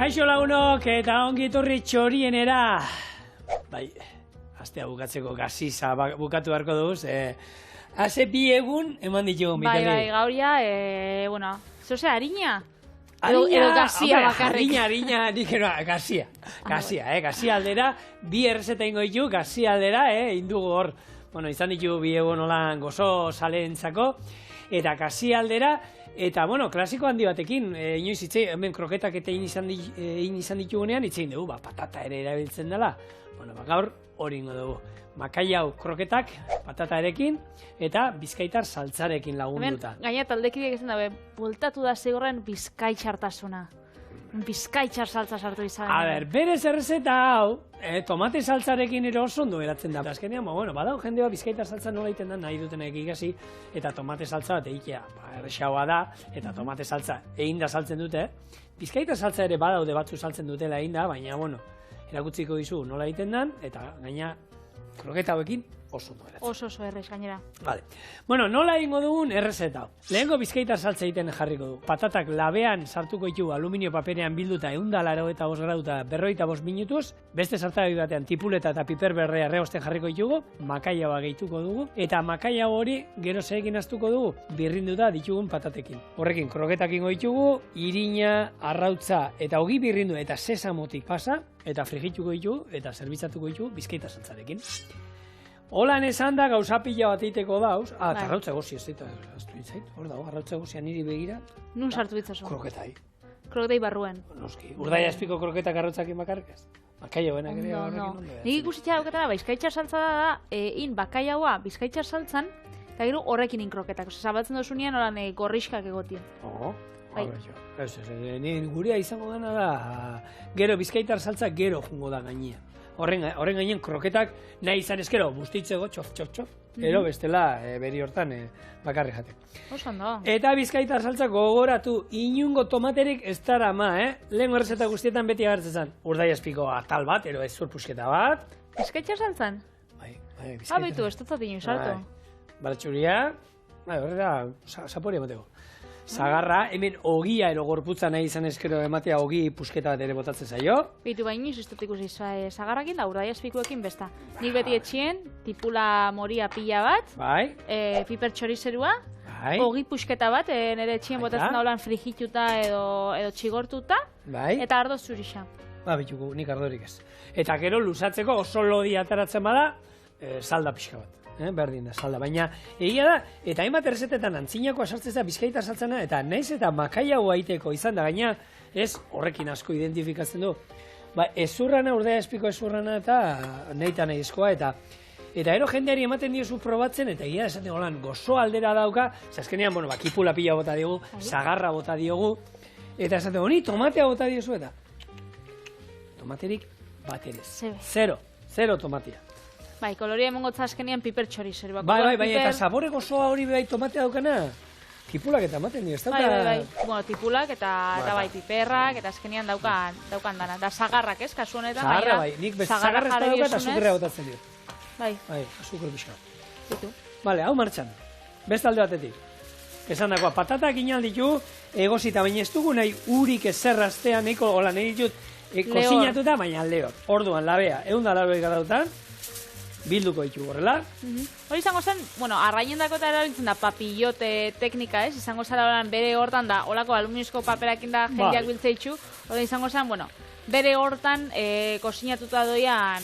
Kaixo lagunok eta ongi etorri txorienera. Bai, astea bukatzeko gaziza bukatu beharko duz. Haze bi egun eman ditugu. Bai, gauria, bueno, zose, harina? Edo gazia bakarrik. Harina, nik gazia. Gazia aldera, bi errezeta ingo ditu, gazia aldera, indugu hor. Bueno, izan ditugu bi egun olan gozo saleentzako. Eta gazia aldera, eta, bueno, klasiko handi batekin, inoiz hitzei, hemen kroketak eta izan ditugunean, hitzein dugu, patata ere erabiltzen dela. Bueno, gaur hori ingo dugu. Makaiau kroketak, patata erekin, eta bizkaitar saltzarekin lagunduta. Hemen, gaina taldekideak izan dabe, bultatu da zigorren bizkaitxartasuna. Bizkaitxar saltza sartu izan. A ber, berez errezeta hau, tomate saltzarekin ere oso ondo geratzen da. Azkenean, bueno, badau jendea bizkaitar saltza nola egiten da, nahi dutenek ikasi, eta tomate saltza bat egitea. Errexagoa da, eta tomate saltza egin da saltzen dute. Bizkaitar saltza ere badaude batzu saltzen dutela egin da, baina, bueno, erakutziko dizu nola egiten dan, eta gaina kroketa hauekin oso ondo geratzen. Oso errez gainera. Vale. Bueno, nola egingo dugun errezeta. Lehenko bizkaitar saltza egiten jarriko du. Patatak labean sartuko ditu aluminio paperean bilduta 185 graduta 45 minutuz. Beste sartagailu batean tipuleta eta piper berrea reosten jarriko ditugu. Makaiaua gehituko dugu. Eta makaiau hori gero zeekin astuko dugu. Birrinduta ditugun patatekin. Horrekin kroketak ingo ditugu. Irina, arrautza eta ogi birrindu eta sesamotik pasa. Eta frigituko ditugu eta zerbitzatuko ditugu bizkaitar saltzarekin. Holan esan da gauza pila bat egiteko dauz. Eta arrautza gozi ez dita, astu ditzait. Hor dago, arrautza gozia niri begira. Nun sartu ditzazu? Kroketai. Kroketai barruen. Noski, urdaia espiko kroketak arrautzakin bakarrik ez. Bakaia buenak ere horrekin ondo. Nik ikusitza dauketara, bizkaitxar saltza da, bakaiaua bizkaitxar saltzan, eta gero horrekin kroketak. Zabatzen dozunean holan gorriskak egotia. Nire gurea izango dena da, gero bizkaitar saltza gero jungo da gainea. Horren gainen kroketak nahi izan ezkero bustitzeko, txof. Ero bestela beri hortan bakarri jate. Oso ondo. Eta bizkaitar saltza gogoratu inungo tomaterik ez dara ama, lehen errezeta guztietan beti agertzen zen. Urdaia espiko atal bat, ero ez zurpusketa bat. Bizkaitxar saltzan? Bai, bizkaitar. Bitu, ez dut inu sartu. Baratxuria, horrela, zaporia moteko. Zagarra, hemen ogia ero gorputza nahi izan eskero ematea ogi pusketa bat ere botatzen zaio. Bitu, baina ez dut ikusi zagarrakin da urdaia espikuekin besta. Nik beti etxien, tipula moria pila bat, piper txorizerua, ogi pusketa bat, nire etxien botatzen da holan frigituta edo txigortuta, eta ardo zurixa. Bituko, nik ardorik ez. Eta gero luzatzeko oso lodi ataratzen bada, salda pixka bat. Berdin da, salda, baina egia da, eta hainbat errezetetan antzinakoa sartzen da bizkaitar saltzena, eta naiz eta makaiago aiteko izan da, gaina ez horrekin asko identifikatzen du. Ezurrana, urdaia espiko ezurrana eta nahi ezkoa, eta ero jendeari ematen diozu probatzen, eta egia esaten holan gozo aldera dauka, azkenean, kipula pila bota diogu, zagarra bota diogu, eta esaten honi tomatea bota diozu, eta tomaterik bat ere, zero tomatea. Bai, koloria emongo azkenean piper txorizer. Bai, eta sabore gozoa hori bai tomatea daukana. Tipulak eta ematen dira, ez dauka? Bai. Bueno, tipulak eta bai piperrak, eta azkenean daukan dana. Da zagarrak ez, kasu honetan. Zagarra bai, nik zagarra ez dauka eta azukrea botatzen dira. Bai. Azukre pixka. Bitu. Bale, hau martxan. Beste alde batetik. Esan dagoa, patatak inal ditu, egozita, baina ez dugu nahi urik ezerraztean, nahiko hola nahi ditut, kozinatuta, baina lehor. Orduan, labea, 180 gradautan, bilduko ditu horrela. Hori izango zen, arrainendako eta erabiltzen da papillote teknika ez, izango zara horan bere hortan da, holako aluminizko paperakin da jendeak biltzeitzu, hori izango zen, bere hortan kozinatuta doian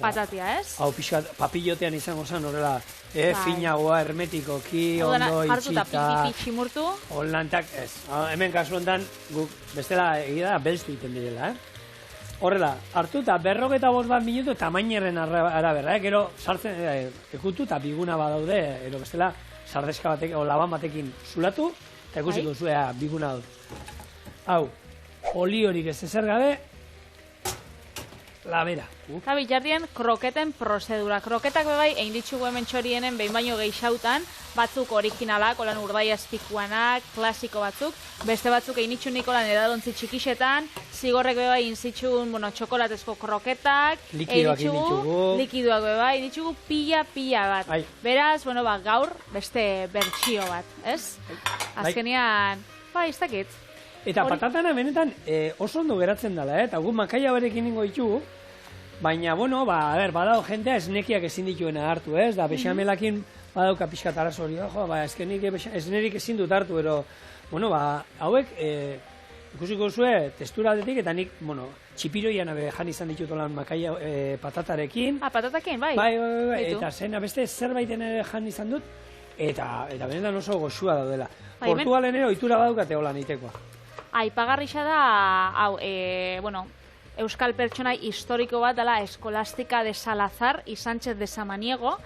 patatia ez? Hau papillotean izango zen horrela, finagoa, hermetikoki, ondo itxita. Hartu eta pipi tximurtu. Holantak ez, hemen kasu honetan, guk bestela egia da, belztu iten direla, Horrela, hartu eta 45 minutu tamainaren arabera, gero sartzen, ekutu eta biguna badaude, ero bestela, sardeska batekin, o laban batekin zulatu, eta ikusiko zuea biguna dut. Hau, oliorik ez ezer gabe, labera. Eta bilardien kroketen prozedura. Kroketak bebai, egin ditugu hemen txorienen behin baino gehixautan, batzuk originalak, olan urdaia espikuanak, klasiko batzuk, beste batzuk egin ditxun nikolan edadontzi txikixetan, zigorrek bebai egin zitxun, txokolatezko kroketak, likidoak egin ditugu. Likidoak bebai, egin ditugu pila bat. Beraz, gaur beste bertsio bat, ez? Azkenian, ez dakit. Eta patatana benetan oso ondo geratzen dela, eta gu makaia barekin ningo ditugu, baina, bueno, badao jentea esnekiak ezin dituena hartu, ez? Da, bexamelakin badauka pixkat arazo hori, esnerik ezin dut hartu, ero, bueno, hauek, ikusiko zuen testura aldetik, eta nik, bueno, txipiroian jan izan ditut olan makaia patatarekin. Patatakin, bai. Bai, eta zena beste zerbaiten ere jan izan dut, eta benetan oso goxua daudela. Portugalen ere ohitura badaukate holan egitekoa. Aipagarrixa da, hau, bueno, euskal pertsonai historiko bat dela Eskolástica de Salazar y Sánchez de Samaniego.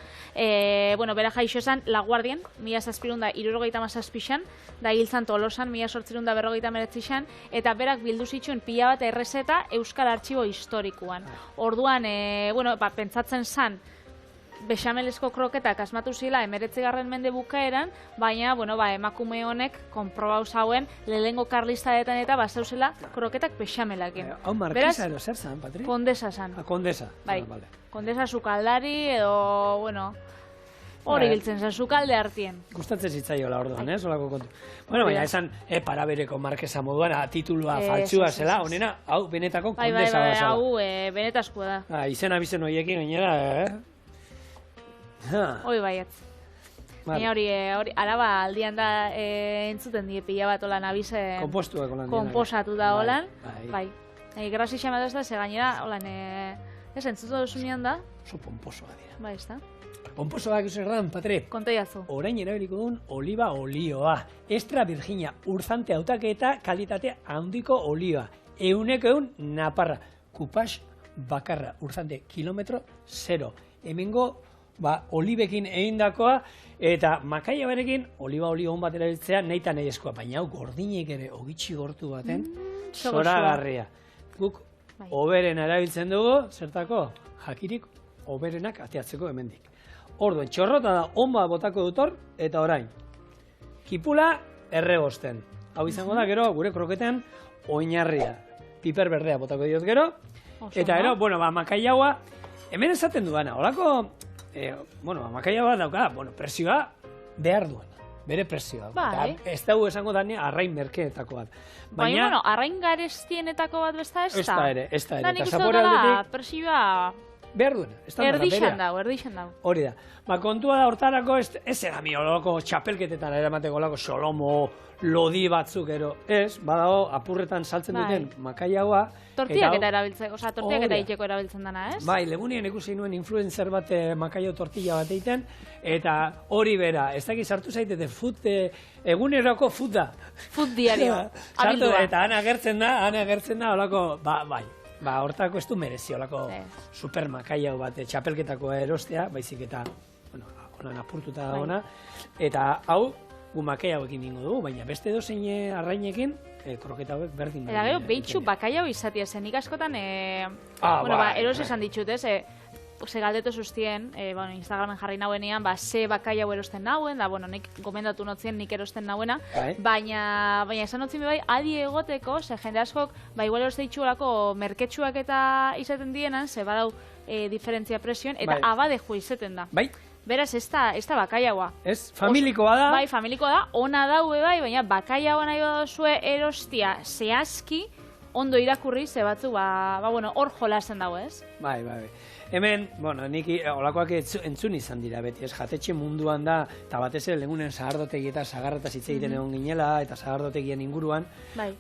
Bueno, bera jaixo esan Laguardien, 1777an, da hiltzan Tolosan, 1859an, eta berak bildu zituen pila bat errezeta euskal artxibo historikoan. Orduan, bueno, pentsatzen zan, bexamelezko kroketak asmatu zila 19. mende bukaeran, baina, bueno, emakume honek konprobau zauen lehengo karlistadetan eta bazauzela kroketak bexamelakin. Hau markisa edo zer zan, Patri? Kondesa zan. Kondesa. Bai, kondesa sukaldari edo, bueno, hori biltzen zen, sukalde hartien. Gustatzen zitzaiola orduan, solako kontu. Bueno, baina esan, parabereko markesa moduan, titulua faltsua zela, honena, hau benetako kondesa bat zela. Hau benetazkoa da. Izena bizen horiekin gainera, Hoi baietz. Baina hori, araba aldian da entzuten die pila bat olan abizen... Kompostuak olan. Komposatu da olan. Bai. Grasi xamatu ez da, ze gainera, olan, ez entzutu duzunean da. Oso pomposoa dira. Bai, ez da. Pomposoak zerran, Patri. Konta jazu. Orain erabiliko duen oliba olioa. Extra virginia, urzante hautake eta kalitate handiko olioa. 100 naparra. Kupas bakarra, urzante, kilometro 0. Hemengo olibekin egindakoa, eta makaia berekin oliba olio hon bat erabiltzea nahi eta nahi eskoa, baina hau gordinek ere ogitxi gortu baten, zoragarria. Guk oberen erabiltzen dugu, zertako, jakirik oberenak ateatzeko hemendik. Orduan, txorrota da hon bat botako dutor, eta orain, kipula erregosten. Hau izango da, gero, gure kroketean oinarria. Piper berdea botako diot gero, eta gero, bueno, makaia haua, hemen esaten duana, holako, makaia bat dauka, presioa behar duena, bere presioa. Ez dugu esango dani arrain merkeetako bat. Baina, arrain garestienetako bat besta ez da? Ez da ere, ez da ere. Da nik uste dut presioa... Behar duena, erdixan dau. Hori da. Kontua da hortarako ez egami olako txapelketetan eramateko olako xolomo, lodi batzuk ero. Ez, badago apurretan saltzen duten makaiagoa. Tortiak eta erabiltzeko, tortiak eta itxeko erabiltzen dana, ez? Bai, legunien ikusi nuen influencer bat makaio tortilla bat egiten, eta hori bera, ez dakit sartu zaitete eguneroko food da. Food diario, abildua. Eta han agertzen da olako, bai. Hortako ez du merezi, olako supermakaiau bat, txapelketako erostea, baizik eta, honan apurtuta da ona, eta hau, gu makaiauekin ningo dugu, baina beste dozein arrainekin, kroketa hauek berdin. Eta gero, behitxu bakaiau izatea zen, nik askotan, eros esan ditut, ze galdetu zuztien, Instagramen jarri nauenean, ze bakaiau erosten nauen, da, nik gomendatu notzien nik erosten nauena, baina esan notzien bai, adi egoteko, ze jende askok, igual eroste ditxuelako merketxuak eta izaten dienan, ze badau diferentzia presioen, eta abadejo izaten da. Bai. Beraz, ez da bakaiaua. Ez, familikoa da. Bai, familikoa da, ona daue bai, baina bakaiaua nahi badozue erostia zehazki, ondo irakurri, ze batzu, hor jolasten dago, ez? Bai. Hemen, nik olakoak entzun izan dira beti, ez, jatetxe munduan da, eta batez ere legunen sagardotegi eta sagarrataz hitz egiten egon ginela, eta sagardotegien inguruan. Bai.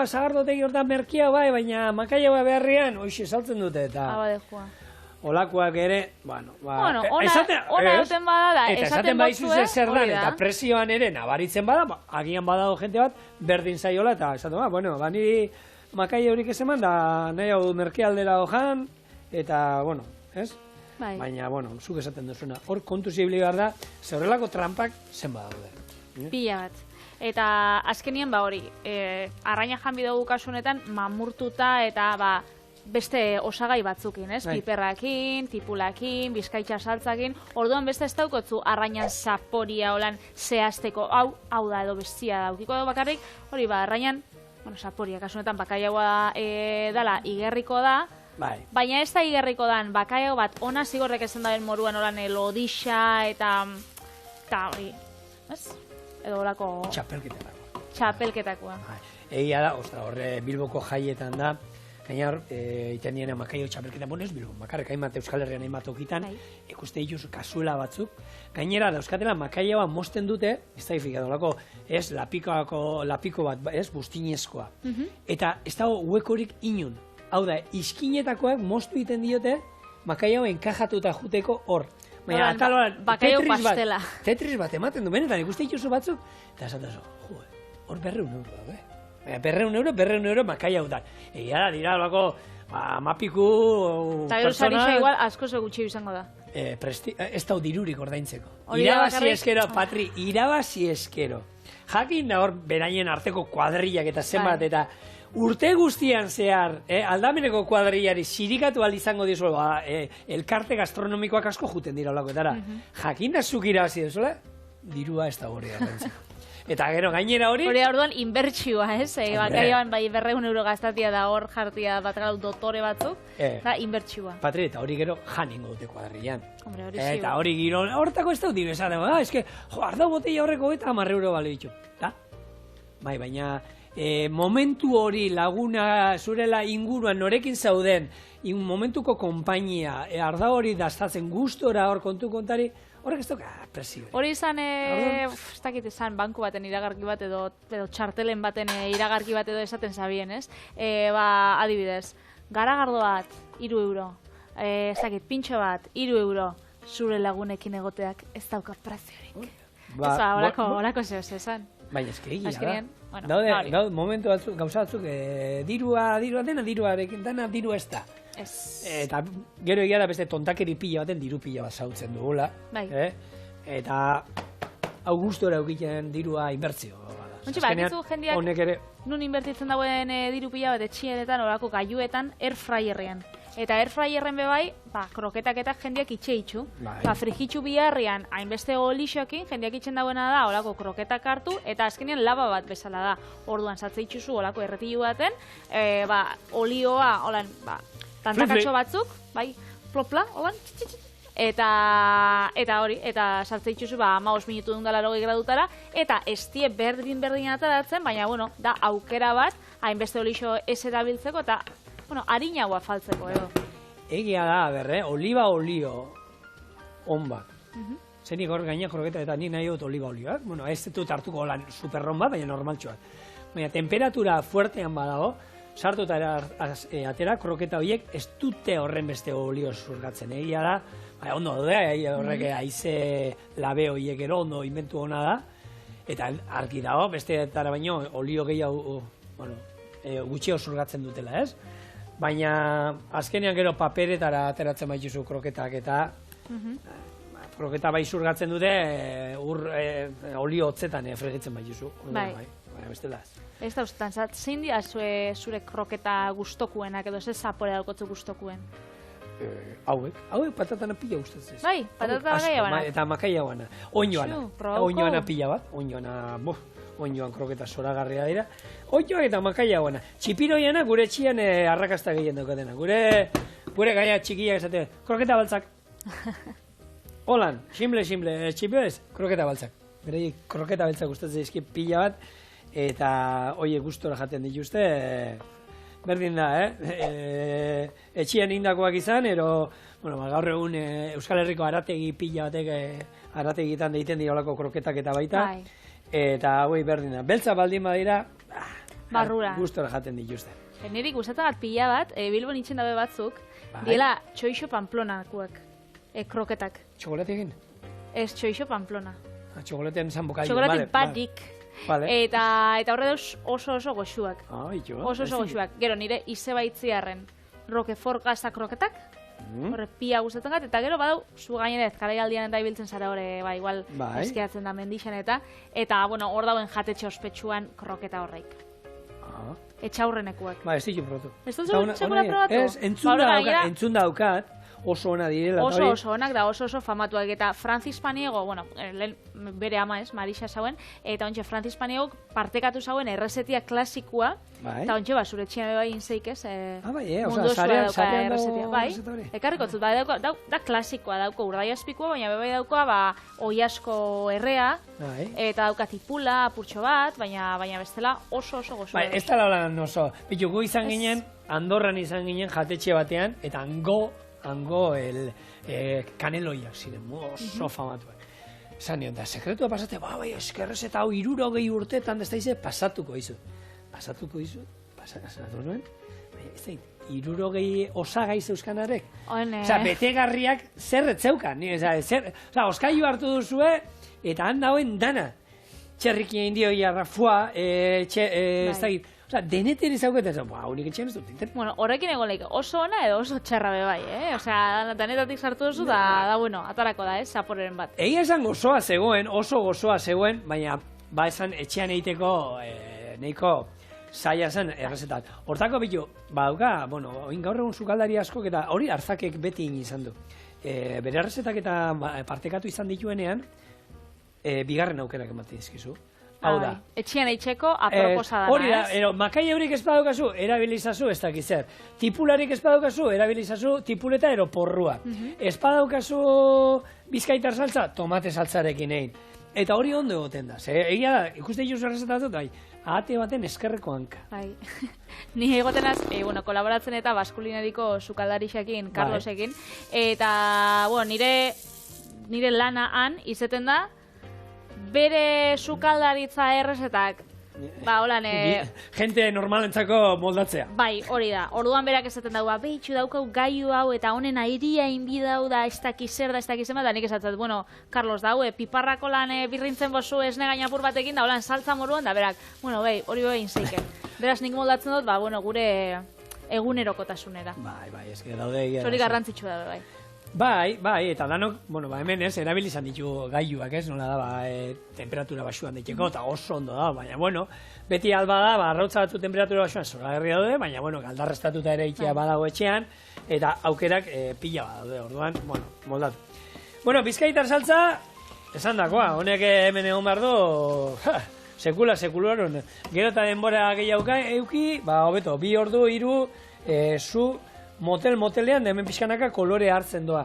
Sagardotegi hortan merkia bai, baina makaiaua beharrian, hoxe saltzen dute, eta... Abadejua. Olakoak ere, ona duten bada da, esaten baizu zer dan, eta presioan ere nabaritzen bada, agian badago jente bat, berdin zaiola, eta esaten niri makaia horik ez eman, da nahi hau merkealdera hojan, eta, ez? Baina, zuk esaten duzuna, hor kontu zibili behar da, zeurrelako trampak zen badaude. Pila bat. Eta azkenien hori, arraina janbi dugu kasunetan, mamurtuta eta beste osagai batzukin, ez? Piperrakin, tipulakin, bizkaitxa saltzakin, orduan beste ez daukotzu arrainan zaporia olan zehazteko, hau da edo bestia daukiko edo bakarrik, hori arrainan, zaporia kasunetan bakaiagoa dala igerriko da, baina ez da igerriko dan, bakaiago bat ona zigorrek ezen daben moruan olan lodixa eta hori, ez? Edo olako... Txapelketakoa. Egia da, horre Bilboko jaietan da, gaina iten diena makaio txapelketa, ez Bilbo, bakarrik hainbat Euskal Herrian hainbat okitan, ikuste dituz kasuela batzuk, gainera dauzkatela makaioa mosten dute, ez da ifikatolako, ez, lapiko bat, ez, bustinezkoa. Eta ez dago huekorik inun. Hau da, iskinetakoak mostu egiten diote, makaioa enkajatuta juteko hor. Baina, bakaio pastela. Tetris bat ematen du, benetan, ikuste dituzu batzuk, eta esaten zu, hor 200 euro da, Baina 200 euro makaia hautan. Egia da, dira, alako, amapiku eta gero sarisa igual asko gutxi izango da. Ez dau dirurik ordaintzeko. Irabazi eskero, Patri, irabazi eskero. Jakin da hor, beraien arteko kuadrillak eta zenbat, eta urte guztian zehar, aldameneko kuadrillari sirikatu izango dizu, elkarte gastronomikoak asko juten dira olakoetara. Jakin da zuk irabazi duzula, dirua ez da hori ordaintzeko. Eta gero gainera hori... Hori orduan inbertsioa, ez? Bakaioan bai 200 euro gastatia da hor jartia bat gau dotore batzuk, eta inbertsioa. Patri, eta hori gero janingo dute kuadrillan. Hombre, hori ziu. Eta hori giro, hortako ez dut dira, esan, eske, arda botella horreko eta 10 euro bale ditu. Bai, baina momentu hori laguna zurela inguruan norekin zauden, momentuko konpainia, arda hori dastatzen gustora hor kontu kontari, horrek ez duka presio. Hori izan, ez dakit izan, banku baten iragarki bat edo txartelen baten iragarki bat edo esaten zabien, ez? Adibidez, garagardo bat, 3 euro. Ez dakit, pintxo bat, 3 euro. Zure lagunekin egoteak ez dauka preziorik. Ez horako zehoz esan. Baina eske egia da. Daude momentu batzuk, gauza batzuk, dirua dena diruarekin, dena dirua ez da. Eta gero egia da beste tontakeri pila baten diru pila bat zautzen dugula. Eta hau gustora eukiten dirua inbertzio. Ontsi bat, dizu jendeak nun inbertitzen dagoen diru pila bat etxienetan, orako gaiuetan, airfryerrean. Eta airfryerren bebai, kroketak eta jendeak itxe itxu. Frigitxu biharrian, hainbeste olixokin, jendeak itxen dagoena da, olako kroketak hartu, eta azkenean laba bat bezala da. Orduan, satze itxuzu, olako erretilu baten, olioa, holan, tantakatxo batzuk, bai, plopla, holan, eta hori, eta sartze itxuzu, 15 minutu dundala 80 gradutara, eta ez die berdin ataratzen, baina, bueno, da aukera bat, hainbeste olixo ez erabiltzeko, eta, bueno, harinagoa faltzeko, edo. Egia da, oliba olio on bat. Zenik hor gaina kroketa eta nik nahi dut oliba olioak. Bueno, ez dut hartuko lan superron bat, baina normaltxoak. Baina temperatura fuertean badago, sartu eta atera kroketa horiek ez dute horren beste olio zurgatzen. Egia da, ondo daude, horrek haize labe horiek ero, ondo inventu hona da. Eta argi dago, beste etara baino olio gehiago, gutxio zurgatzen dutela, ez? Baina azkenean gero paperetara ateratzen baituzu kroketak eta kroketa bai zurgatzen dute olio hotzetan fregitzen baituzu. Bai, bestela. Ez da ustetan, zein dira zure kroketa gustokuenak edo ze zapore daukotzu gustokuen? Hauek patatana pila gustatzen. Bai, patatana gehiagoana. Eta makaia guana. Oinoana pila bat, oinoan kroketa zoragarria dira. Oinoak eta makaia guana. Txipiroiana gure txian arrakasta gehien daukatena. Gure gaia txikiak esate, kroketa baltzak. Holan, simple, txipioez, kroketa baltzak. Berei, kroketa baltzak gustatzen dizki pila bat, eta oie gustora jaten dituzte, berdin da, etxian indakoak izan, gaur egun Euskal Herriko arategi pila batek, arategitan deiten dira olako kroketak eta baita, eta hoi berdin da. Beltza baldin badira, gustora jaten dituzte. Niri gustatzen bat pila bat, Bilbon itxen dabe batzuk, diela txoixo pamplonakoak, kroketak. Txokolatekin? Ez, txoixo pamplona. Txokolatean zan bokaio. Txokolaten patik. Eta horre dauz oso goxuak. Oso goxuak. Gero nire izebaitziarren Roquefort gazta kroketak, horre pia gustatzen gat, eta gero badau, zu gainera ezkarai aldian eta ibiltzen zara horre, igual eskiatzen da mendixan eta, bueno, hor dauen jatetxe ospetsuan kroketa horreik. Etxaurrenekuak. Ez ditu probatu. Ez dut sekula probatu? Ez, entzun daukat, oso ona direla. Oso onak da, oso famatuak. Eta Francis Paniego, bueno, bere ama ez, Marisa zauen, eta ontxe Francis Paniegok partekatu zauen errezetia klasikua, eta ontxe zure txina bai inzeik ez, mundu osua dauka errezetia. Bai, ekarriko zut, da klasikoa dauko urdaiazpikoa, baina bai daukoa oiasko errea, eta dauka tipula, apurtxo bat, baina bestela oso gozo. Bai, ez da lan oso. Bitu, gu izan ginen, Andorran izan ginen jatetxe batean, eta hango kaneloiak ziren, oso famatuak. Esan nion, da, sekretua pasate, bai, eskerrez eta hau 60 urtetan, ez da izan, pasatuko izut, pasatu nuen, ez da, 60 osagai zeuskanarek. Osa, betegarriak zerret zeukan, oskailu hartu duzue, eta han dauen dana. Txerriki egin dio jarra, fua, ez da, osa, denetan izauketen, unik etxean ez dut dinten. Bueno, horrekin egon lehik oso ona edo oso txarra bai, Osa, denetatik sartu duzu, da, bueno, atarako da, zaporeren bat. Egia esan gozoa zegoen, oso gozoa zegoen, baina, esan etxean egiteko, nahiko zaila zen errezetat. Hortako bitu, dauka, bueno, oin gaur egun sukaldari askok, eta hori Arzakek beti izan du. Bere errezetak eta partekatu izan dituenean, bigarren aukerak ematen dizkizu. Hau da. Etxean eitzeko aproposa dana, hori da, makai eurik ez badaukazu, erabilizazu, ez dakiz zer. Tipularik ez badaukazu, erabilizazu tipuleta ero porrua. Ez badaukazu bizkaitar saltza, tomate saltzarekin egin. Eta hori ondo egoten da. Egia da, ikuste juzu errezetatu, ahate baten eskerreko hanka. Ni egotenaz, kolaboratzen eta baskulinariko sukaldarixekin, Carlosekin. Eta, nire lana han izeten da, bere sukaldaritza errezetak, holan... Gente normalentzako moldatzea. Bai, hori da. Orduan berak esaten dagoa, behitxu daukau gaiu hau, eta honen airia inbidau da, ez dakiz zer da, ez dakiz ema, da nik esatzen, bueno, Carlos, piparrako lan birrintzen bozu esne gainapur batekin, da holan saltza moruan, da berak, bueno, hori behin zeiken. Beraz, nik moldatzen dut, gure egunerokotasunera. Bai, ez que daude egia. Hori garrantzitsua da, bai. Bai, eta danok, hemen ez, erabilizan ditu gaiuak ez, nola da, temperatura basuan diteko, eta oso ondo da, baina, beti alba da, arrautza batzu temperatura basuan zoragarri daude, baina, galdarrestatuta ere ikia badago etxean, eta aukerak pila badaude, orduan, moldatu. Bizkaitar saltza, esan dakoa, honek hemen egon behar du, sekularon, gero eta denbora gehiago euki, hobeto, 2 ordu, 3, zu, motelean hemen pixkanaka kolore hartzen doa.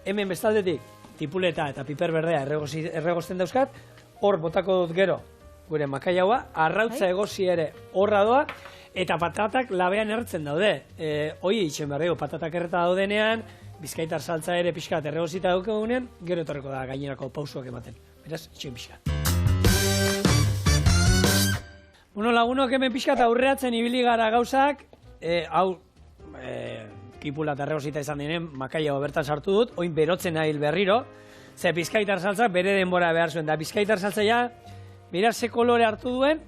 Hemen bestaldetik tipuleta eta piper berdea erregozten dauzkat, hor botako dut gero gure makaiaua, arrautza egozi ere horra doa, eta patatak labean erretzen daude. Hoi itxen behar dugu, patatak erreta daudenean, bizkaitar saltza ere pixkat erregozita daukegunean, gero etorreko da gainerako pausuak ematen. Beraz, itxen pixkat. Lagunok hemen pixkat aurreatzen ibili gara gauzak, hau kipula eta erregozita izan diren, makaia bertan sartu dut, oin berotzen nahi berriro, ze bizkaitar saltza bere denbora behar zuen, da bizkaitar saltza ja, mira ze kolore hartu duen,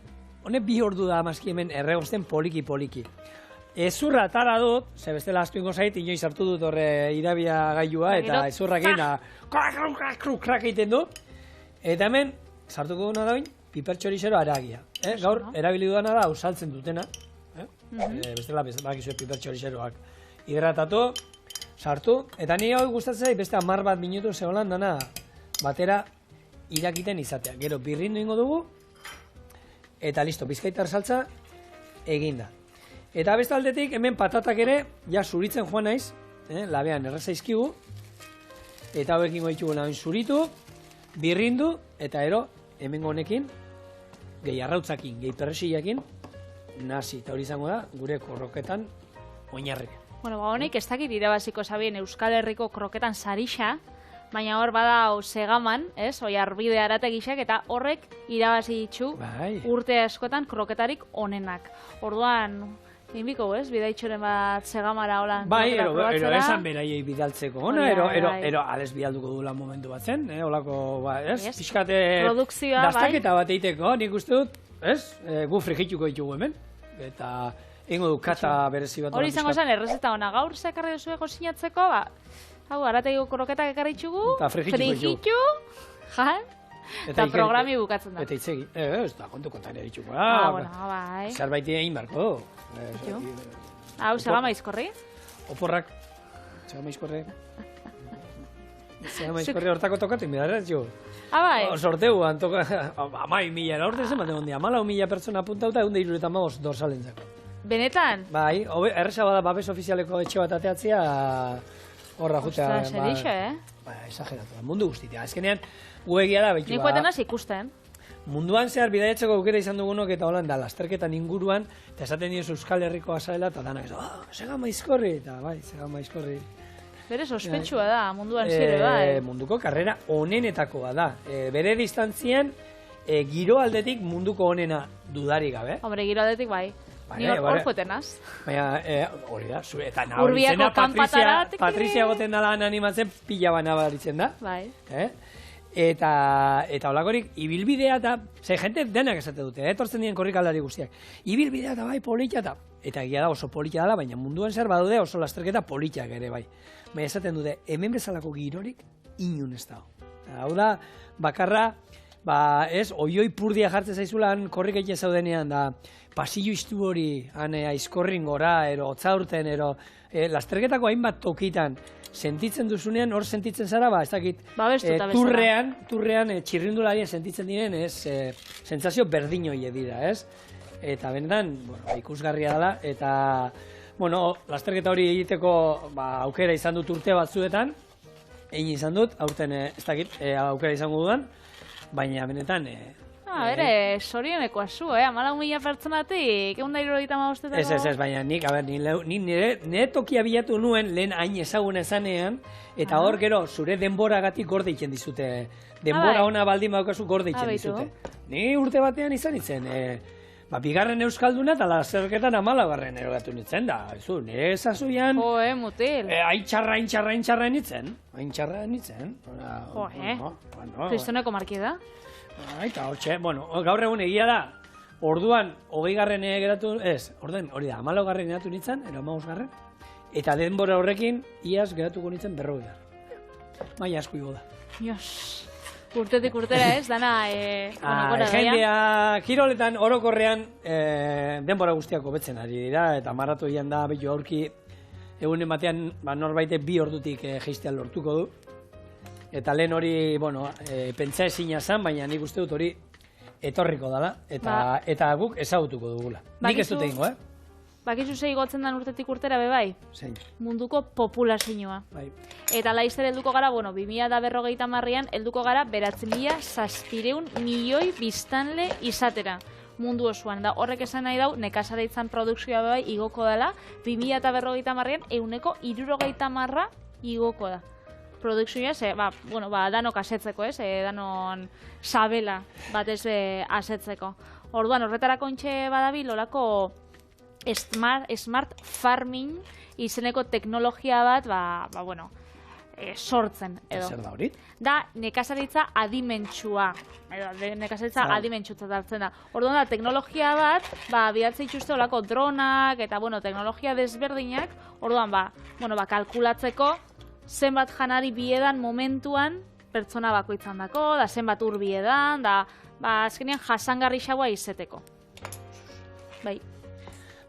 honek 2 ordu da amazki hemen erregozten poliki. Ezurra atara dut, ze bestela astu ingo zait, inoiz hartu dut horre irabia gailua, eta ezurrakin da, krak egiten du, eta hemen, sartuko duna da oin, piper txorixero aragia. Gaur, erabili dudana da, saltzen dutena, bestela bakizue piper txorixeroak hidratatu, sartu, eta ni hori gustatzen zait beste 10 bat minutu zegoelan dana batera irakiten izatea. Gero birrindu ingo dugu, eta listo, bizkaitar saltza eginda. Eta beste aldetik, hemen patatak ere, ja zuritzen joan naiz, labean errezaizkigu, eta hauek ingo ditugu nahin zuritu, birrindu, eta ero, hemen honekin, gehi arrautzakin, gehi perresiakin, nasi, eta hori izango da, gure kroketan oinarria. Honek ez dakit irabaziko zabien Euskal Herriko kroketan sarixa, baina hor bada segaman, oi arbide arategixak, eta horrek irabazi ditu urte askotan kroketarik onenak. Orduan, inbiko, bidaitxoren bat segamara holan kroketa probatzera. Ero esan beraiei bidaltzeko, ero ales bidalduko dula momentu bat zen, holako, pixkate dastaketa bat eiteko, nik uste dut, gu frigituko ditugu hemen, eta ingo du kata berezi bat. Hori izango zen, errezeta ona gaur zekarri duzue gozinatzeko, hau, arategiko kroketak ekarri txugu, frigitu, jan, eta programi bukatzen da. Eta itzegi, ez da, kontu kontan eritxuko. Bai. Zerbait egin barko. Hau, segama izkorri? Oporrak, segama izkorri. Zegama izkorri hortako tokatik, midara ez jo. Bai. Sorteuan, 10.000 orte zen, batean dia, 14.000 pertsona apuntauta, 175 dorsalentzako. Benetan? Bai, erresa bada babes ofizialeko etxe bat ateatzea, horra jutea. Ostras, erixe, Ba, exageratu, mundu guztitea. Azkenean, guegia da, behitu. Nik gueten hasi ikusten. Munduan zehar bidaiatzeko aukera izan dugunok eta holan da, lasterketan inguruan, eta esaten dioz Euskal Herriko azalela, eta danak Zegama izkorri, eta bai, Zegama izkorri. Bere sospetsua da, munduan zire, bai. Munduko karrera onenetakoa da. Bere distantzian, giro aldetik munduko onena dudarik gabe. Hombre, giro aldetik bai. Ni hor joetenaz. Baina, hori da, eta nabaritzena Patrizia goten dala animatzen pila ba nabaritzen da. Bai. Eta holakorik, ibilbidea eta, jente denak esate dute, etortzen dien korrikalari guztiak. Ibilbidea eta bai polita eta egia da oso polita dela, baina munduan zer badaude oso lasterketa politiak ere bai. Baina esaten dute, hemen bezalako girorik inun ez dago. Hau da, bakarra, oioi purdia jartzen zaizulan korrik egiten zaudenean, da pasillo iztu hori, aizkorrin gora, otzaurten, lasterketako hainbat tokitan, sentitzen duzunean, hor sentitzen zara, ez dakit, turrean txirrindularien sentitzen diren, sentsazio berdin hori dira, ez? Eta benetan, ikusgarria dela, eta, lasterketa hori egiteko aukera izan dut urte batzuetan, egin izan dut, aurten, ez dakit, aukera izango dudan, baina benetan, bere, sorionekoa zu, 14.000 pertsonatik, 175 Ez, baina nik, nire tokia bilatu nuen lehen hain ezagun ezanean, eta hor gero, zure denboragatik gorde itzen dizute. Denbora ona baldin baukazu gorde itzen dizute. Ni urte batean izan itzen, bigarren euskalduna eta lasterketan 14. erogatu nintzen da. Nire ezazuian, mutil. haintxarra nintzen. Haintxarra nintzen. Kristoneko markida. Eta hortxe, gaur egun egia da, orduan 20. geratu, hori da, 14. geratu nintzen, 15. Eta denbora horrekin, iaz geratuko nintzen 40. Maia asko igo da. Dios, urtetik urtera dana, gora jendea, kiroletan, orokorrean, denbora guztiako betzen ari dira, eta maratoian da, betu aurki, egunen batean, norbaite 2 ordutik geistea lortuko du. Eta lehen hori, pentsa ezina zen, baina nik uste dut hori etorriko dela, eta guk ezagutuko dugula. Nik ez dut egingo, Bakizu zei gotzen dan urtetik urtera bebai? Zein. Munduko populazioa. Bai. Eta laizzer helduko gara, 2050an helduko gara 9.600 milioi biztanle izatera. Mundu osoan da. Horrek esan nahi dau, nekazaritzan produkzioa bebai igoko dela, 2050an 160 igoko da. Produkzioa, danok asetzeko, danon sabela batez asetzeko. Orduan, horretarako ontxe badabil, olako smart farming izeneko teknologia bat, sortzen, edo. Zer da hori? Da, nekazaritza adimentsua. Nekazaritza adimentsutzat hartzen da. Orduan da, teknologia bat, bidaltze itxuste olako dronak, eta, teknologia desberdinak, orduan, kalkulatzeko, zenbat janari biedan momentuan pertsona bakoitzan dako, da zenbat ur biedan, da azkenean jasangarri xaua izeteko. Bai.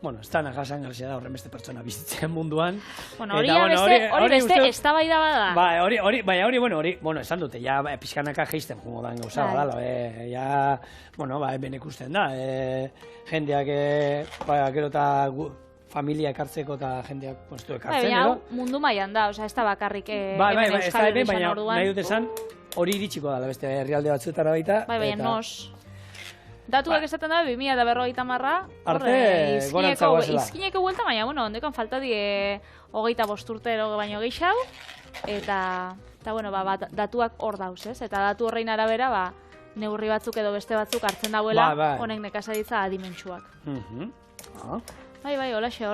Ez da jasangarria da horren beste pertsona bizitzen munduan. Hori beste eztabaida bada. Hori, esan dute, ja pixkanaka geisten jungo dan gauza badala. Ja, hemen ikusten da, jendeak, gero eta familia ekartzeko eta jendeak postu ekartzen, edo? Mundu mailan da, ez da bakarrik hemen Euskal Herrian orduan. Nahi dut esan, hori iritsiko dela beste herrialde batzuetara baita. Baina nos. Datuak esaten da, 2050 arte gorantzako zela. Izkineko guelta, baina, ondekan falta die 25 urtero baino gehiago, eta datuak hor dauz, ez? Eta datu horrein arabera, neurri batzuk edo beste batzuk hartzen dauela, honek nekazaritza adimentsuak. Bai, holaxe,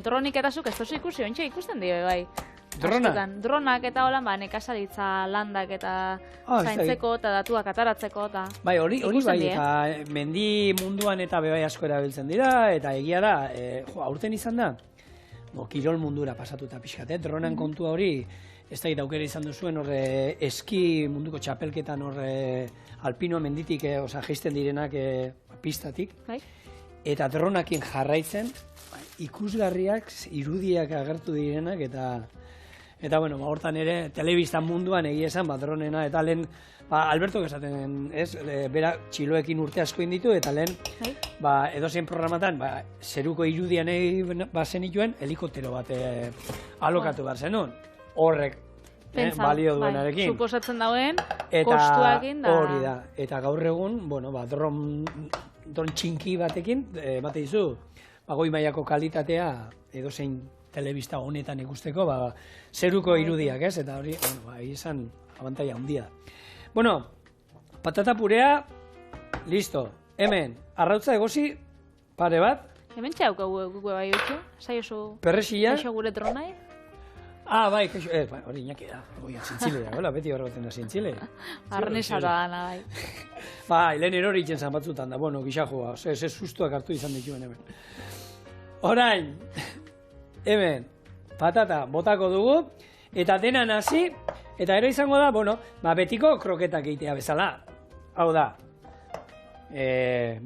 dronik eta zuk ez tozu ikusi, ontsa ikusten dio, bai. Dronak eta holan, nekazaritza landak eta zaintzeko eta datuak ataratzeko eta bai, hori bai, eta mendi munduan eta bebai asko erabiltzen dira, eta egia da, aurten izan da, kirol mundura pasatu eta pixkat, dronan kontua hori, ez da aukera izan duzuen horre eski munduko txapelketan horre alpino menditik, geisten direnak pistatik, eta dronakin jarraitzen, ikusgarriak, irudiak agertu direnak, Eta, bueno, hortan ere, telebistan munduan egia esan, dronena, eta lehen, Alberto esaten, ez, bera txiloekin urte asko inditu, eta lehen, edozein programatan, zeruko irudian zenituen, helikoptero bat alokatu behar zenun. Horrek, balio duenarekin. Suposatzen dauen, kostuakin da. Hori da, eta gaur egun, bueno, dron txinki batekin, bate dizu, goi mailako kalitatea, edozein telebista honetan ikusteko, zeruko irudiak, ez? Eta hori, izan abantaia handia. Bueno, patata purea, listo. Hemen, arrautza egosi, pare bat. Hemen txauka gukue bai utzu, zai oso... Perrexilla. Kaixo gure tronai. Bai, kaixo, hori inaki da. Zintzile da, beti horre baten da zintzile. Arnesara da, nahi. Lehen erori itzen zan batzutan da, bueno, gixajoa, ze sustuak hartu izan dituen hemen. Orain, hemen, patata botako dugu, eta dena hasi, eta ero izango da, bueno, betiko kroketak egitea bezala. Hau da,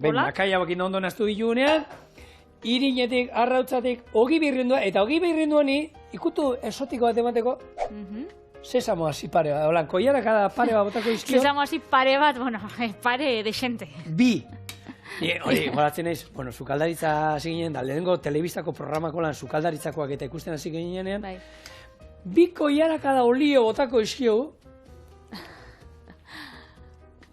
bakaia bakin ondo naztu ditugunean, irinetik, arrautzatik, ogi birrindua, eta ogi birrinduani, ikutu esotiko bat emateko, sesamo hasi pare bat, holan, koiarak pare bat botako izkio. Sesamo hasi pare bat, bueno, pare desente. Bi. Hori, goratzen naiz, bueno, sukaldaritza hasi ginen, da lehenengo telebistako programako lan sukaldaritzakoak eta ikusten hasi ginenean, bi koiarak da olio botako izkio,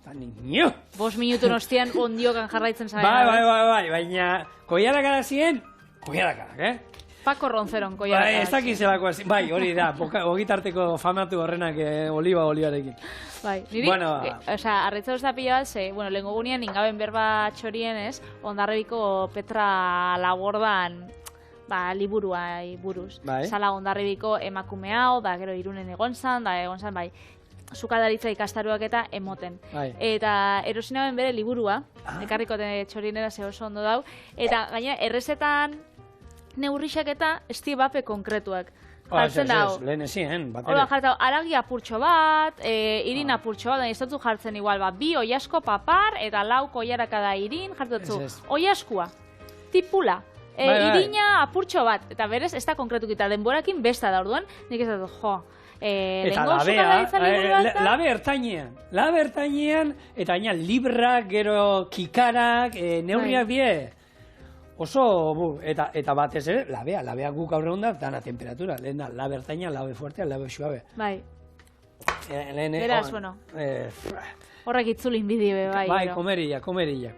eta niño! 5 minutun ostian ondiokan jarraitzen zain. Bai, baina koiarak da ziren, koiarak, Paco Ronceron koiarak. Ez dakiz zelako hasi, bai, hori da, ogitarteko famatu horrenak olibarekin. Bai, niri, arretza usta pila bat, lehenko gunean ingaben berba txorien ez, Hondarribiko Petra Labordan liburua buruz. Zala Hondarribiko emakume hau, da gero Irunen egon zan, bai, sukaldaritza ikastaruak eta emoten. Eta erosinaben bere liburua, ekarriko txorienera ze oso ondo dau, eta gaina errezetan neurrixak eta estibape konkretuak. Jartzen dago. Lehen ezien, bat ere. Hola, jartzen dago, aragi apurtxo bat, irin apurtxo bat, ez dutzu jartzen igual, bi oiasko papar, eta 4 koiaraka da irin, jartzen dutzu, oiaskua, tipula, irina apurtxo bat, eta berez, ez da konkretukita, denborakin besta da orduan, nik ez dut, eta labe ertainean, eta gaina librak, gero kikarak, neurriak die. Oso, eta batez ere, labea guk aurre honda, dana temperatura. Lehen da, labe ertaina, labe fuertea, labe suabe. Bai. Beraz, bueno. Horrek itzulin bidie, bai. Bai, komerilla.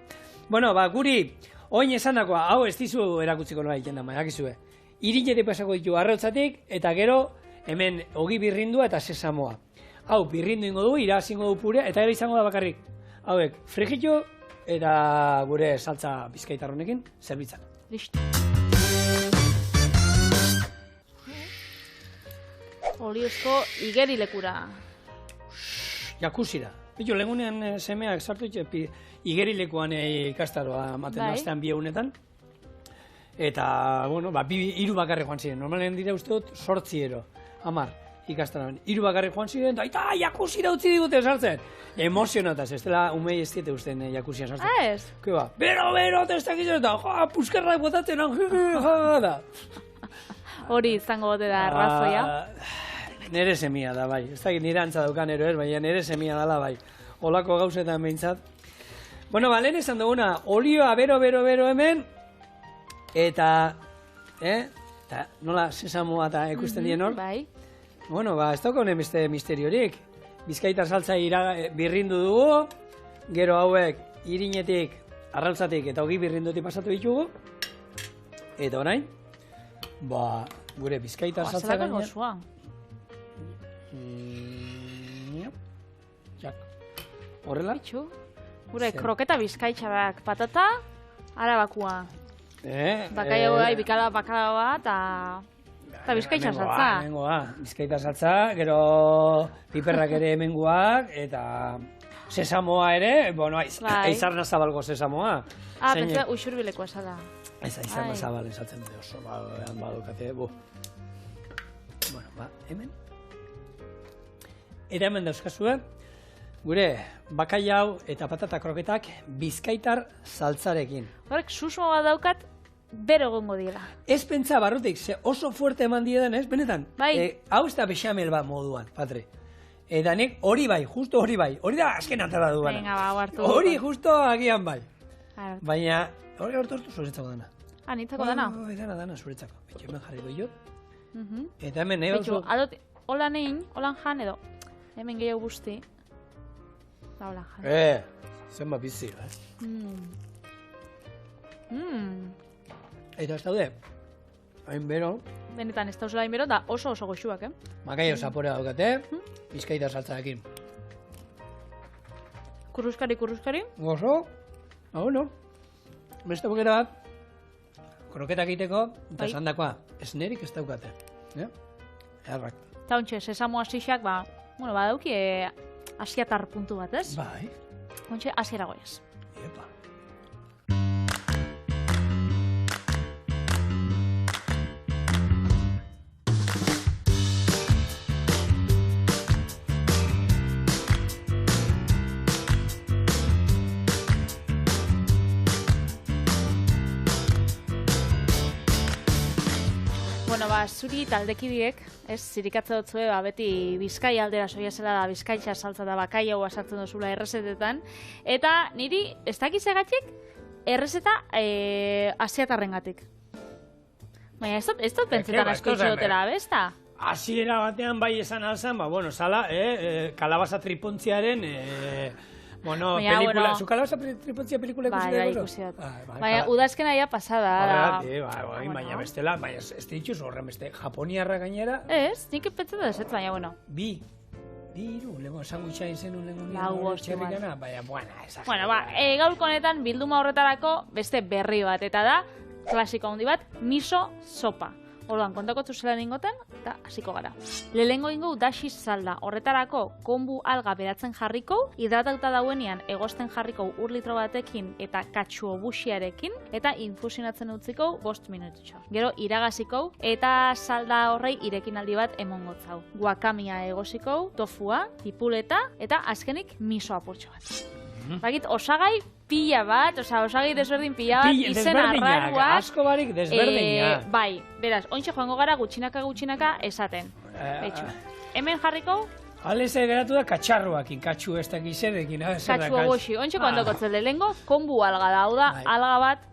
Bueno, guri, oin esanakoa, hau ez dizu erakutziko nola egiten da, maakizue. Irinetik pasako ditu arrautzatik, eta gero, hemen ogi birrindua eta sesamoa. Hau, birrindu ingo du, irazingo du purea, eta gero izango da bakarrik. Hauek, frijitu, eta gure saltza bizkaitar honekin, zerbitzan. Listo. Oliozko igerilekura. Jakusira. Bitu, legunean semeak sartu itxe, igerilekuan ikastaroa maten astean 2 egunetan. Eta, bueno, 3 bakarri joan ziren. Normalen dira uste dut 8 10 ikastaroan. 3 bakarri joan ziren, eta jakusira utzi digute sartzen. Emozionataz, ez dela umei ez diete usten jakusian sartzen. Ez? Keba, bero, testak izan, eta puskerrak botatzen, da. Hori izango bote da arrazoia. Nere semia da, bai. Ez dakit nire antza daukan ero ez, baina nere semia dala, bai. Olako gauzetan behintzat. Bueno, lehen esan duguna, olioa bero hemen, eta, eta nola sesamoa eta ikusten dien hor? Bai. Bueno, ez dauka honen beste misteriorik. Bizkaitar saltza birrindu dugu, gero hauek irinetik, arrautzatik eta ogi birrindutik pasatu ditugu. Eta orain, gure bizkaitar saltza gaina. Zelako horrela? Gure kroketa bizkaitxarak patata, arabakua. Bakaia bai, bikala bakala bat, eta bizkaitza saltza. Bizkaita saltza, gero piperrak ere hemengoak, eta sesamoa ere, bueno, aizarna zabalgo sesamoa. Pentsa uxurbileko esala. Ez aizarna zabal esatzen dute oso, badukate, Bueno, hemen. Eta hemen dauzkazue, gure bakaiau eta patata kroketak bizkaitar saltzarekin. Horrek susmo bat daukat, bero egongo diela. Ez pentsa barrutik, ze oso fuerte eman diedan, ez? Benetan, Bai. hau ez da bexamel bat moduan, Patre. Eta nik hori bai, justo hori bai. Hori da azken atara duana. Venga, ba, hartu. Hori justo agian bai. Hartu. Baina, hori hartu zuretzako dana. Nitzako dana? Bai, dana zuretzako. Betxo, hemen jarriko jo. Mhm. Eta hemen nahi Betxu, oso... adot, holan egin, holan jan edo, hemen gehiago guzti. Da holan jan. Zenba bizi, Eta ez daude, hain bero, Benetan, ez dauzela inbero, da oso goxuak, makaio zaporea daukate, bizkaita saltzarekin. Kurruskari. Gozo, bueno, beste bukera bat, kroketak egiteko, eta Bai. esandakoa, esnerik ez daukate. Errak. Eta ontxe, sesamo asixak, badauki asiatar puntu bat, ez? Bai, Ontxe, asiera goiaz. epa. Bueno, zuri taldekidiek, ez, zirikatze dutzue, beti Bizkai aldera soia zela da, Bizkaitxa saltza da bakaia hua sartzen duzula errezetetan. Eta niri, ez dakizegatik, errezeta asiatarrengatik. Baina ez dut pentsetan asko itxotera, bezta? Hasiera batean bai esan alzan, zala, kalabaza tripontziaren, pelikula, zu kalabaza tripontzia pelikula ikusi Bai, dugu? ikusi dut. Baina, udazkena ja pasada. Baina bestela, ez dituz horren beste, japoniarra gainera, Ez, nik pentsetan ez, baina, bueno. bi hiru, lego, sandwicha izen un lengun Lau bost txerrikana, baina, esas. Bueno, gaurko honetan bilduma horretarako beste berri bat, eta da, klasiko handi bat, miso sopa. Orduan, kontakotzu zela ningoten, eta hasiko gara. Lehengo ingo dashi salda, horretarako konbu alga beratzen jarriko, hidratauta dauenean egosten jarriko 1 litro batekin eta katsuobuxiarekin, eta infusionatzen utziko 5 minututxo. Gero iragaziko, eta salda horrei irekinaldi bat emongotzau. Guakamia egosiko, tofua, tipuleta, eta azkenik miso apurtxo bat. Bakit, osagai pila bat, osagai desberdin pila bat, izen arraruak. Asko barik desberdinak. Bai, beraz, ontxe joango gara gutxinaka esaten. Betxu. Hemen jarriko? Aleze geratu da katxarroakin, katxu ez dakik zerekin. Katxu ogoxi. Ontxe kondokotzen lehengo, konbu alga da, hau da, alga bat,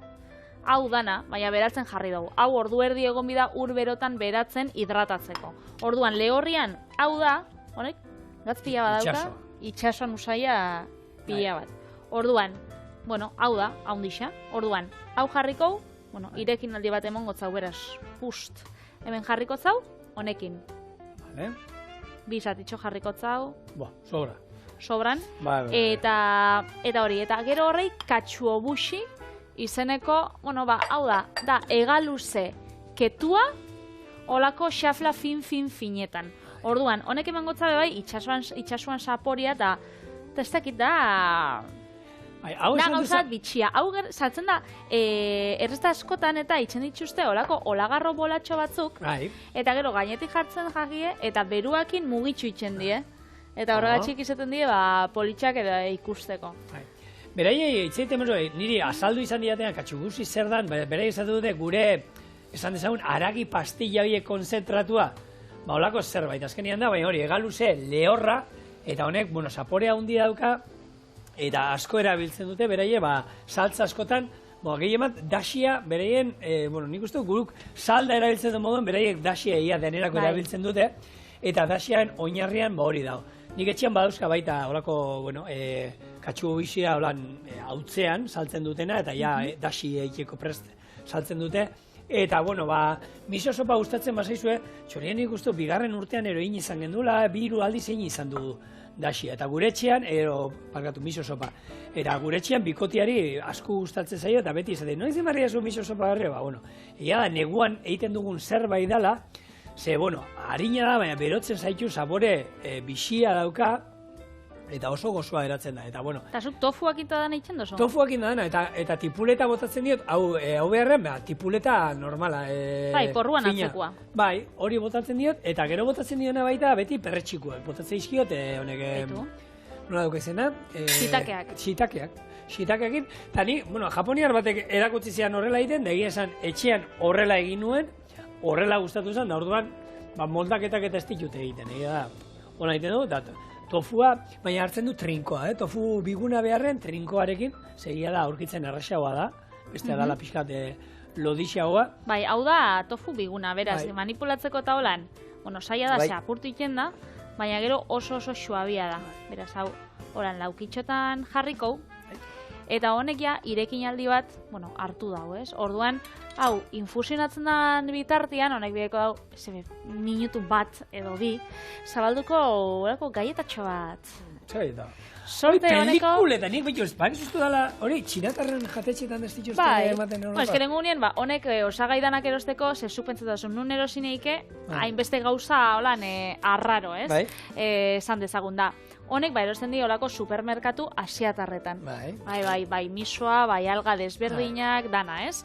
hau dana, baina beratzen jarri dugu. Hau ordu erdi egon bida ur berotan beratzen hidratatzeko. Orduan, lehorrian, hau da, honek, gatz pila bat dauka, itxasuan usaia pila bat. Orduan, hau da, hau dixa. Orduan, hau jarriko, irekin aldi bat emongo zau, beraz, pust. Hemen jarriko zau, honekin. Vale. Bi zatitxo jarriko zau. Sobra. Sobran. Eta hori, eta gero horrei katsuobushi izeneko, hau da egaluze ketua, olako xafla finetan. Orduan, honek emango zabe bai, itxasuan saporia eta ez dakit da... Da gauzat bitxia. Hau sartzen da, errezta askotan eta itxen dituzte olako olagarro bolatxo batzuk, eta gero gainetik jartzen jakie, eta beruakin mugitxu itxen die. Eta horregatxik izaten die, politxak edo ikusteko. Beraiei, itzaiten niri azaldu izan diatean katxugusi zer dan, beraiei izatu dute gure, esan dezagun, aragi pastilla horiek konzentratua, olako zerbait, azkenian da, baina hori, egaluze, lehorra, eta honek, zaporea hundi dauka, eta asko erabiltzen dute, beraie, saltza askotan, gehiemat, daxia, beraien, nik uste guruk salda erabiltzen duen moduen, beraiek daxia ia denerako erabiltzen dute, eta daxiaen oinarrian hori dago. Nik etxean badauzka baita, horako, katxu bizia, hautzean saltzen dutena, eta ja, daxi eiteko prest saltzen dute, eta, miso sopa gustatzen bazaizue, txorien ikustu, bigarren urtean eroin izan gendula, 2 aldiz egin izan du daxia. Eta gure etxean, miso sopa. Eta gure etxean bikotiari asko gustatzen zaio, eta beti izaten, noiz emarria zu miso sopa garri? Egia da, neguan egiten dugun zerbait dela, ze, harina da, baina berotzen zaitu sabore bixia dauka, eta oso gozoa eratzen da, eta Eta zuk tofuak inta dana itxen dozo? Tofuak inta dana, eta tipuleta botatzen diot, hau beharren, tipuleta normala. Bai, korruan atzekoa. Bai, hori botatzen diot, eta gero botatzen diona baita beti perretxikoak. Botatzen izkiot, honek... nola duk izena? Shitakeak. Shitakeekin, eta ni, japoniar batek erakutsi zian horrela egiten, da egia esan etxean horrela egin nuen, horrela gustatu zen, da orduan, moldaketak eta ez ditut egiten, egia da, hona egiten dugu, eta tofua, baina hartzen du trinkoa, tofu biguna beharren trinkoarekin, segia da, aurkitzen erraxagoa da, bestea dala pixkat lodixagoa. Bai, hau da tofu biguna, beraz, manipulatzeko eta holan, saia da, apurtu iten da, baina gero oso suabia da, beraz, hau, holan laukitxotan jarriko, eta honek ja, irekin aldi bat, hartu dago, ez? Orduan, hau, infusionatzen den bitartean, honek bideko dago, minutu bat edo bi, zabalduko gaietatxo bat. Zai da. Sorte honeko... Pelikuletan, nik betu, bakizustu dela, hori, txinatarren jatetxetan ez dituzte ematen horrepa. Eskeren gunean, honek osagaidanak erosteko, zezu pentsatzen nun erosineike, hainbeste gauza, holan, arraro, ez? Esan dezagun da. Honek, erosten di holako supermerkatu asiatarretan. Bai, misoa, bai, alga desberdinak, dana, ez?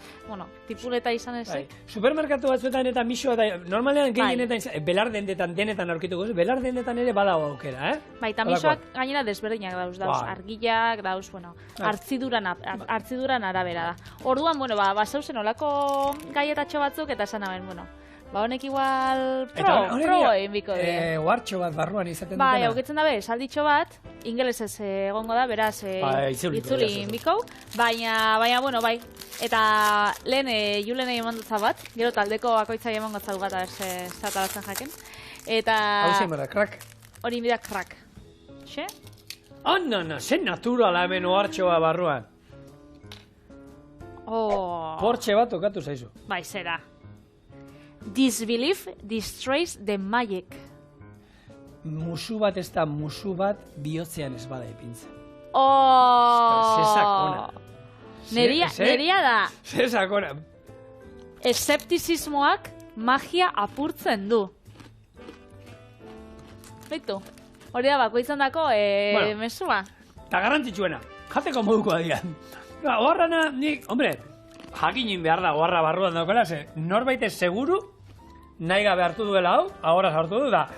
Tipuleta izan ez. Supermerkatu batzuetan eta misoa, normalean gehienetan, belar dendetan aurkituko, belar dendetan ere badago aukera, Bai, eta misoak gainera desberdinak dauz, argilak, dauz, hartziduran arabera da. Orduan, zeuzen olako gaietatxo batzuk, eta esan haben, honek igual pro egin biko dira. Oartxo bat barruan izaten dutena. Bai, aukitzen dabe, salditxo bat, ingelesez egongo da, beraz, itzuli biko, baina, bai. Eta lehen, julenei eman dutza bat, gero taldeko bakoitzai eman gotzau gata, zataratzen jaken. Eta... Hau zein bera, krak? Hori bida krak. Xe? Zen naturala hemen oartxoa barruan. Portxe bat okatu zaizu. Bai, zera. Disbelief destroys the magic. Musu bat ez da musu bat bihotzean ez bada ipintzen. Zesakona. Neria da. Zesakona. Eszeptizismoak magia apurtzen du. Beitu, hori da bakoitzan dako mesua. Eta garrantzitsuena, jateko modukoa dira. Oharrana, nik, jakinin behar da oharra barruan daukela, norbait ez seguru, nahi gabe hartu duela hau, ahora hartu du, da,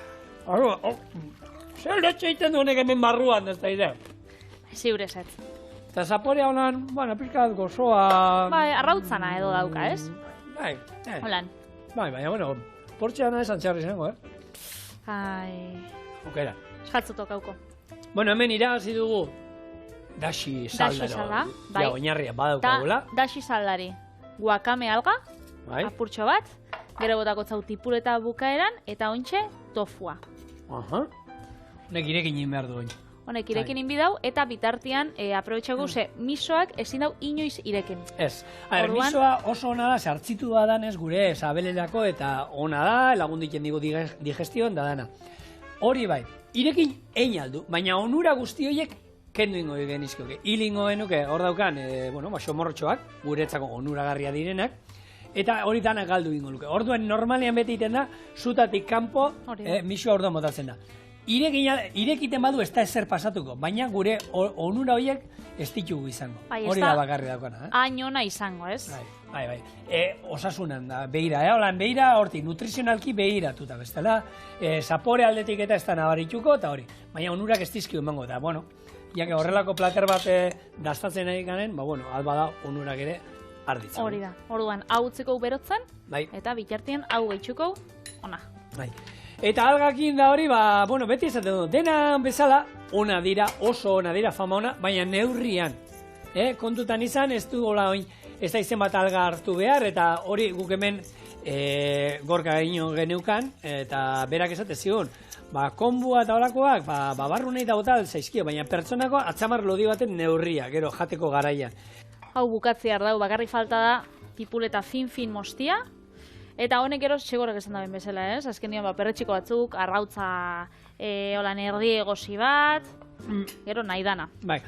zer letxe egiten du honek hemen barruan, ez da ide. Ziurezet. Eta zaporea honan, pixkat gozoa... Bai, arrautzana edo dauka, ez? Bai. Holan. Bai, baina, portxeana esan txarri zengo, Okera. Eskatzutok hauko. Hemen irabazi dugu dashi saldaro. Bai. Oinarria badaukagula. Dashi saldari. Wakame alga, apurtxo bat, gero botako zau tipuleta bukaeran, eta ontxe tofua. Honek irekin behar du oin. Honek irekin inbidau, eta bitartian aprobetxago ze misoak ezin dau inoiz ireken. Ez. Misoa oso ona da, sartzitu da danez gure sabelerako, eta ona da, lagundiken digu digestioan da dana. Hori bai, irekin egin aldu, baina onura guzti horiek kendu ingo genizkoke. Hilingo genuke, hor daukan, somorrotxoak, guretzako onuragarria direnak, eta hori danak galdu ingo luke. Orduan normalean beti egiten da, zutatik kanpo, misoa orduan botatzen da. Irekiten badu ez da ezer pasatuko, baina gure onura horiek ez ditugu izango. Hori da bakarri daukana. Hain ona izango, ez? Bai. Osasunan da, behira, holan behira, hortik, nutrizionalki behiratuta bestela, zapore aldetik eta ez da nabarituko, eta hori. Baina onurak ez dizkio emango, eta, jake horrelako plater bat dastatzen nahi ganen, alba da onurak ere arditzen. Hori da, orduan, hau utziko berotzen, eta bitartien hau gehitzuko, ona. Bai. Eta algakin da hori, beti esaten du, dena bezala, ona dira, oso ona dira, fama ona, baina neurrian. Kontutan izan, ez du gola oin, ez da izen bat alga hartu behar, eta hori guk hemen gorka ino geneukan, eta berak esate zion, konbua eta holakoak, barru nahi da botal zaizkio, baina pertsonako atzamar lodi baten neurria, gero jateko garaian. Hau bukatzear dau, bakarri falta da, tipuleta fin mostia, eta honek gero segorek esan daben bezala, ez? Azken dian, perretxiko batzuk, arrautza holan erdi egosi bat, gero nahi dana. Bai,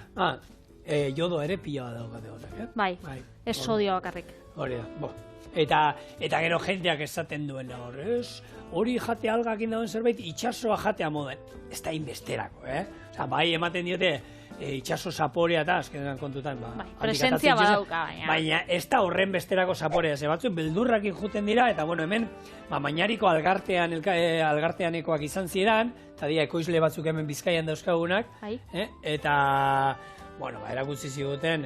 jodo ere pila bat daukate gotak, Bai, ez sodio bakarrik. Hori da, eta gero jenteak esaten duela hor, ez? Hori jate algakin dauen zerbait, itxasoa jatea moden. Ez da inbesterako, Bai, ematen diote, itxaso zaporea eta azkenean kontutan, presentzia badauka, baina ez da horren besterako zaporea, ze batzuk beldurrakin juten dira, eta bueno, hemen, mainariko algarteanekoak izan ziren, eta dira ekoizle batzuk hemen Bizkaian dauzkagunak, eta, bueno, erakutsi ziguten,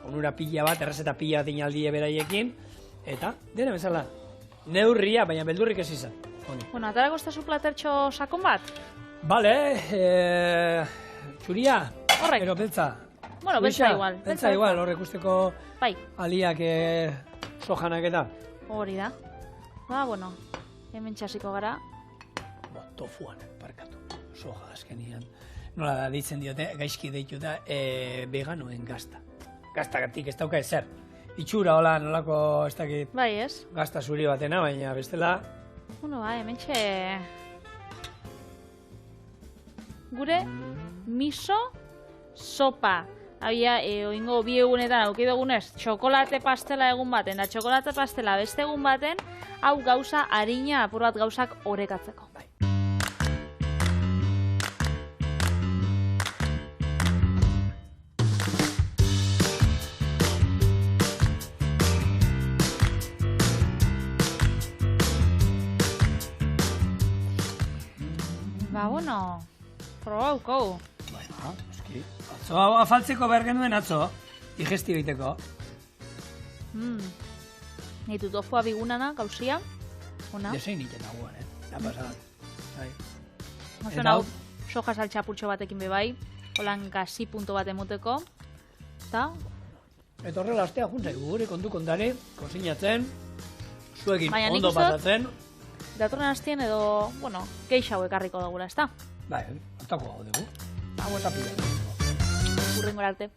onura pila bat, errezeta pila bat inaldie beraiekin, eta, dena bezala, neurria, baina beldurrik ez izan. Bueno, atarako ez da zu platertxo sakon bat? Bale, txuria, ero beltza. Bueno, beltza igual. Beltza igual, horrek usteko aliak sojanak eta. Hori da. Ba, bueno, hemen txasiko gara. Tofuan, parkatu, soja azkenian. Nola da, ditzen diote, gaizki deitu da, veganoen gazta. Gaztagatik ez dauka ezer. Itxura, hola, nolako, ez dakit, bai ez? Gazta zuri batena, baina bestela. Bueno, ba, hemen gure miso sopa. Habia, oingo bi egunetan auki dugunez, txokolate pastela egun baten, da txokolate pastela beste egun baten, hau gauza harina apur bat gauzak orekatzeko. Ba, bueno, probauko. Baina, eski. Atzo, afaltzeko behar genuen atzo, digesti egiteko. Nitu tofua bigunana, gauzia. Desein iten nagoan, Da pasadat. Oso hau, soja saltxapurtxo batekin bebai, holan gazi punto bat emoteko. Eta? Eta horrela astea juntzai, gure kontu kontari, kosinatzen, zuekin ondo pasatzen. Datorren hastien edo, bueno, geixau ekarriko dugula, ez da? Bai, hartako hau dugu. Urrengo arte.